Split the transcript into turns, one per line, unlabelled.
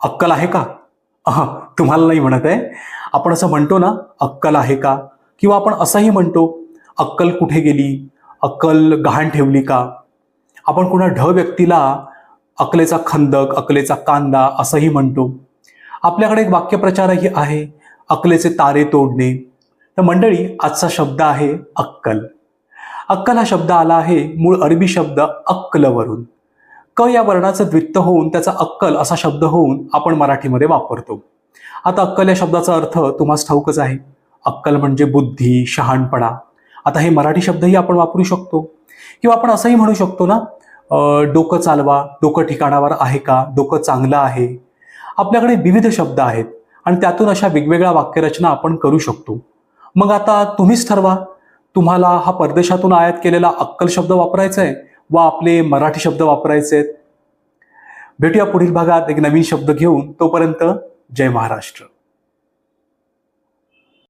अक्कल आहे का? तुम्हाला नाही म्हणत आहे. आपण असं म्हणतो ना, अक्कल आहे का? किंवा आपण असंही म्हणतो, अक्कल कुठे गेली? अक्कल गहाण ठेवली का? आपण कुणा व्यक्तीला अकलेचा खंदक, अकलेचा कांदा असंही म्हणतो. आपल्याकडे एक वाक्यप्रचारही आहे, अकलेचे तारे तोडणे. तर मंडळी, आजचा शब्द आहे अक्कल. अक्कल हा शब्द आला आहे मूळ अरबी शब्द अक्कलवरून. क या वर्णाचं द्वित्व होऊन त्याचा अक्कल असा शब्द होऊन आपण मराठीमध्ये वापरतो. आता अक्कल या शब्दाचा अर्थ तुम्हाला ठाऊकच आहे. अक्कल म्हणजे बुद्धी, शहाणपणा. आता हे मराठी शब्दही आपण वापरू शकतो किंवा आपण असंही म्हणू शकतो ना, डोकं चालवा, डोकं ठिकाणावर आहे का, डोकं चांगलं आहे. आपल्याकडे विविध शब्द आहेत आणि त्यातून अशा वेगवेगळ्या वाक्यरचना आपण करू शकतो. मग आता तुम्हीच ठरवा, तुम्हाला हा परदेशातून आयात केलेला अक्कल शब्द वापरायचा आहे वा आपले मराठी शब्द वापरायचे आहेत. भेटूया पुढील भागात एक नवीन शब्द घेऊन. तोपर्यंत जय महाराष्ट्र.